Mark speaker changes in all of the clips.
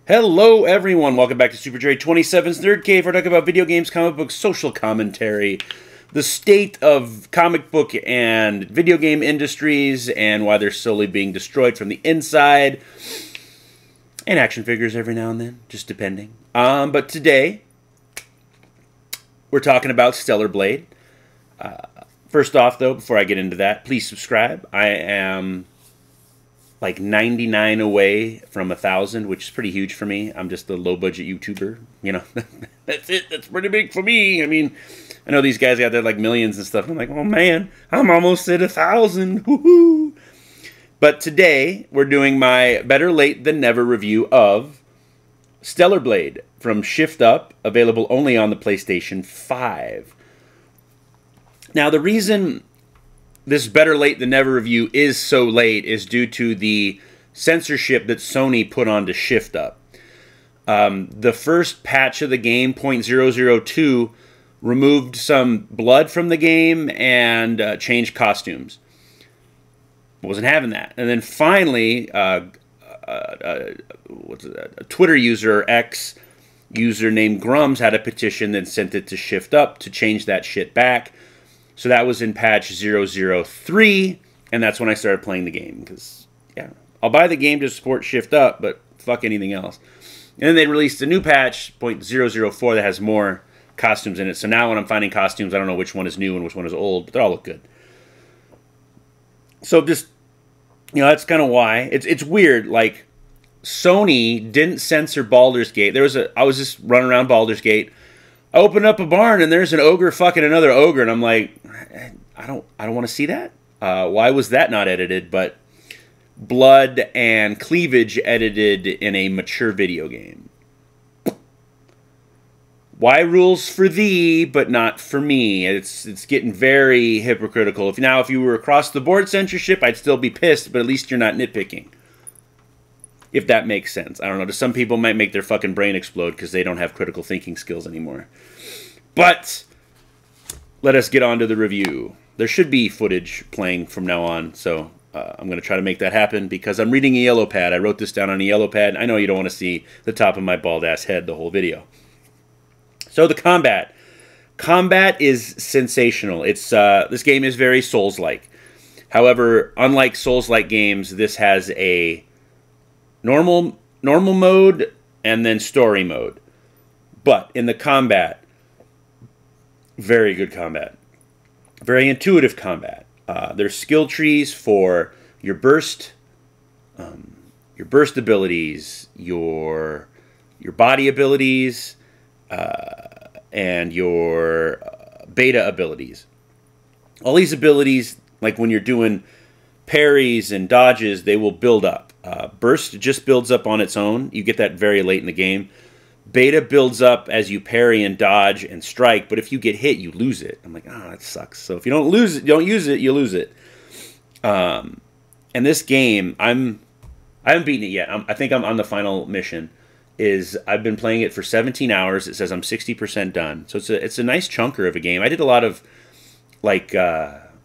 Speaker 1: Hello everyone, welcome back to Super Jerry 27's Nerd Cave, where I talk about video games, comic books, social commentary, the state of comic book and video game industries, and why they're slowly being destroyed from the inside, and action figures every now and then, just depending. But today, we're talking about Stellar Blade. First off, though, before I get into that, please subscribe. I am like 99 away from 1,000, which is pretty huge for me. I'm just a low-budget YouTuber, you know. That's it. That's pretty big for me. I mean, I know these guys got there like millions and stuff. I'm like, oh man, I'm almost at 1,000. Woohoo! But today we're doing my better late than never review of Stellar Blade from Shift Up, available only on the PlayStation 5. Now, the reason this better late than never review is so late is due to the censorship that Sony put onto Shift Up. The first patch of the game, 0.002, removed some blood from the game and changed costumes. Wasn't having that. And then finally, a Twitter user, X user named Grums, had a petition that sent it to Shift Up to change that shit back. So that was in patch 003, and that's when I started playing the game. Because, yeah, I'll buy the game to support Shift Up, but fuck anything else. And then they released a new patch, 0.004, that has more costumes in it. So now when I'm finding costumes, I don't know which one is new and which one is old, but they all look good. So just, you know, that's kind of why. It's weird, like, Sony didn't censor Baldur's Gate. I was just running around Baldur's Gate. I open up a barn and there's an ogre fucking another ogre, and I'm like, I don't want to see that. Why was that not edited? But blood and cleavage edited in a mature video game. Why rules for thee, but not for me? It's getting very hypocritical. If you were across the board censorship, I'd still be pissed, but at least you're not nitpicking. If that makes sense. I don't know. To some people, it might make their fucking brain explode because they don't have critical thinking skills anymore. But let us get on to the review. There should be footage playing from now on, so I'm going to try to make that happen because I'm reading a yellow pad. I wrote this down on a yellow pad. I know you don't want to see the top of my bald-ass head the whole video. So the combat. Combat is sensational. This game is very Souls-like. However, unlike Souls-like games, this has a normal mode and then story mode. But in the combat, very good combat. Very intuitive combat. There's skill trees for your burst abilities, your body abilities, and your beta abilities. All these abilities, like when you're doing parries and dodges, they will build up. Burst just builds up on its own. You get that very late in the game. Beta builds up as you parry and dodge and strike, but if you get hit, you lose it. I'm like, oh, that sucks. So if you don't use it, you lose it. And this game, I haven't beaten it yet. I think I'm on the final mission. I've been playing it for 17 hours. It says I'm 60% done. So it's a nice chunker of a game. I did a lot of like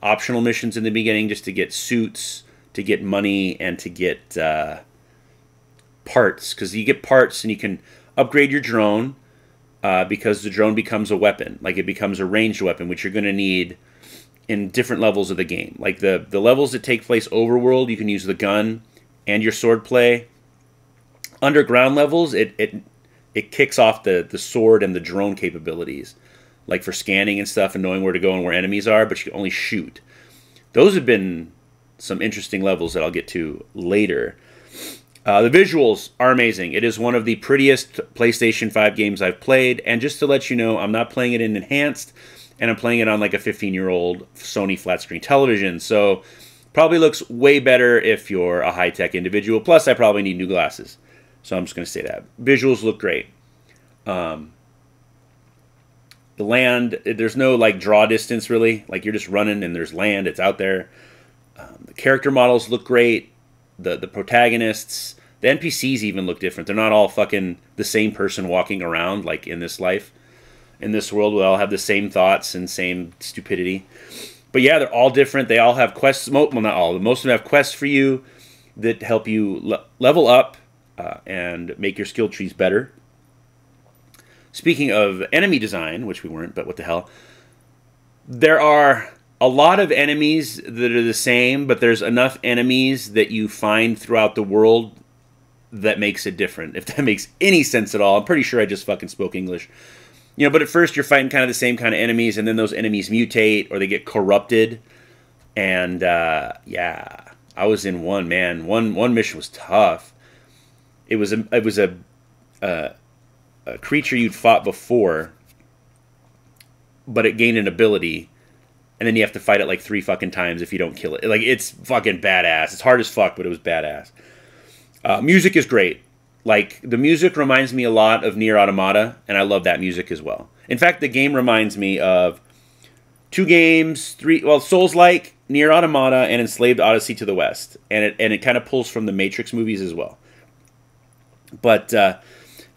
Speaker 1: optional missions in the beginning just to get suits, to get money, and to get parts. Because you get parts and you can upgrade your drone because the drone becomes a weapon. Like it becomes a ranged weapon, which you're going to need in different levels of the game. Like the levels that take place overworld, you can use the gun and your sword play. Underground levels, it kicks off the sword and the drone capabilities. Like for scanning and stuff and knowing where to go and where enemies are, but you can only shoot. Those have been some interesting levels that I'll get to later. The visuals are amazing. It is one of the prettiest PlayStation 5 games I've played, and just to let you know, I'm not playing it in enhanced, and I'm playing it on like a 15-year-old Sony flat screen television, so probably looks way better if you're a high-tech individual. Plus, I probably need new glasses, so I'm just going to say that. Visuals look great. The land, there's no like draw distance really. Like you're just running and there's land, it's out there. The character models look great. The protagonists, the NPCs even look different. They're not all fucking the same person walking around like in this life. In this world, we all have the same thoughts and same stupidity. But yeah, they're all different. They all have quests. Well, not all. Most of them have quests for you that help you level up and make your skill trees better. Speaking of enemy design, which we weren't, but what the hell, there are a lot of enemies that are the same, but there's enough enemies that you find throughout the world that makes it different, if that makes any sense at all. I'm pretty sure I just fucking spoke English. You know, but at first you're fighting kind of the same kind of enemies, and then those enemies mutate or they get corrupted. And yeah, I was in one, man. One mission was tough. It was a creature you'd fought before, but it gained an ability, and then you have to fight it like 3 fucking times if you don't kill it. Like, it's fucking badass. It's hard as fuck, but it was badass. Music is great. Like, the music reminds me a lot of Nier Automata, and I love that music as well. In fact, the game reminds me of 2 games, Souls-like, Nier Automata, and Enslaved Odyssey to the West. And it kind of pulls from the Matrix movies as well. But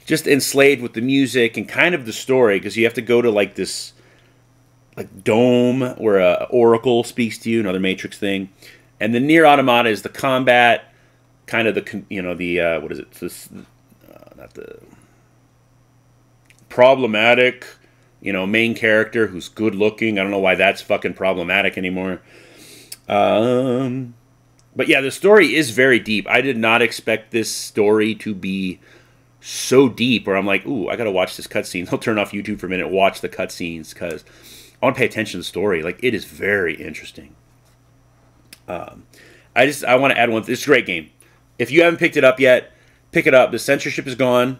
Speaker 1: just enslaved with the music and kind of the story, because you have to go to like this dome where a oracle speaks to you, another Matrix thing. And the Nier Automata is the combat, kind of the, what is it? This, not the problematic, main character who's good looking. I don't know why that's fucking problematic anymore. But yeah, the story is very deep. I did not expect this story to be so deep where I'm like, ooh, I gotta watch this cutscene. I'll turn off YouTube for a minute, watch the cutscenes, because I want to pay attention to the story. Like, it is very interesting. I want to add one. It's a great game. If you haven't picked it up yet, pick it up. The censorship is gone.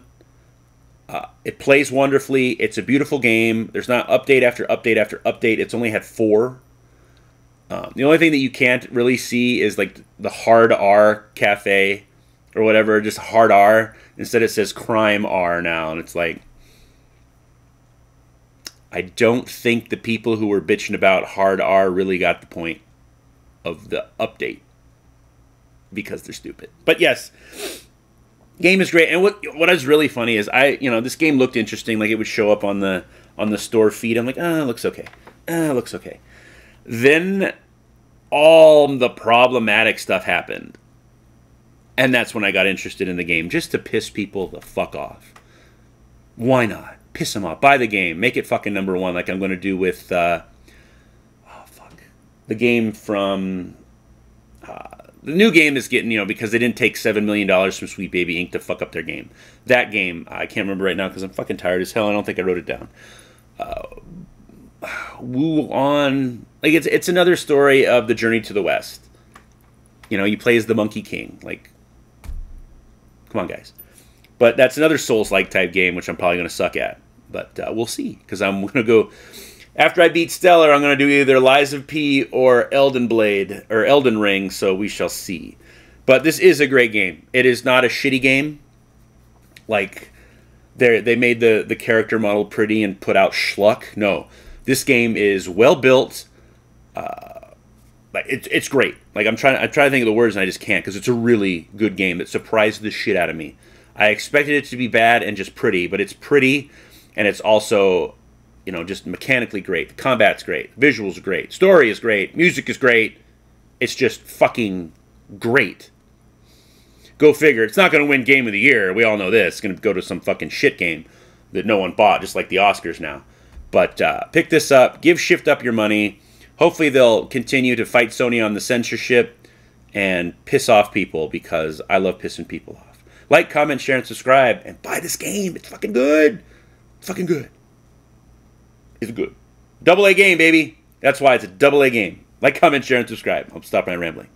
Speaker 1: It plays wonderfully. It's a beautiful game. There's not update after update after update. It's only had 4. The only thing that you can't really see is like the hard R cafe or whatever, just hard R. Instead it says crime R now, and it's like, I don't think the people who were bitching about hard R really got the point of the update, because they're stupid. But yes, game is great. And what is really funny is this game looked interesting. Like, it would show up on the store feed. I'm like, it looks okay. It looks okay. Then all the problematic stuff happened. And that's when I got interested in the game, just to piss people the fuck off. Why not? Piss them off. Buy the game. Make it fucking #1, like I'm going to do with, the game from, the new game is getting, because they didn't take $7 million from Sweet Baby Inc. to fuck up their game. That game, I can't remember right now because I'm fucking tired as hell. I don't think I wrote it down. Woo On. Like, it's another story of the journey to the West. You play as the Monkey King. Like, come on, guys. But that's another Souls-like type game, which I'm probably going to suck at. But we'll see, because I'm going to go... After I beat Stellar, I'm going to do either Lies of P or Elden Blade, or Elden Ring, so we shall see. But this is a great game. It is not a shitty game. Like, they made the character model pretty and put out schluck. No. This game is well-built. It's great. Like, I'm trying to think of the words, and I just can't, because it's a really good game that surprised the shit out of me. I expected it to be bad and just pretty, but it's pretty, and it's also... just mechanically great. The combat's great. Visuals are great. Story is great. Music is great. It's just fucking great. Go figure. It's not going to win Game of the Year. We all know this. It's going to go to some fucking shit game that no one bought, just like the Oscars now. But pick this up. Give Shift Up your money. Hopefully they'll continue to fight Sony on the censorship and piss off people, because I love pissing people off. Like, comment, share, and subscribe. And buy this game. It's fucking good. It's fucking good. It's good. AA game, baby. That's why it's a AA game. Like, comment, share, and subscribe. I'll stop my rambling.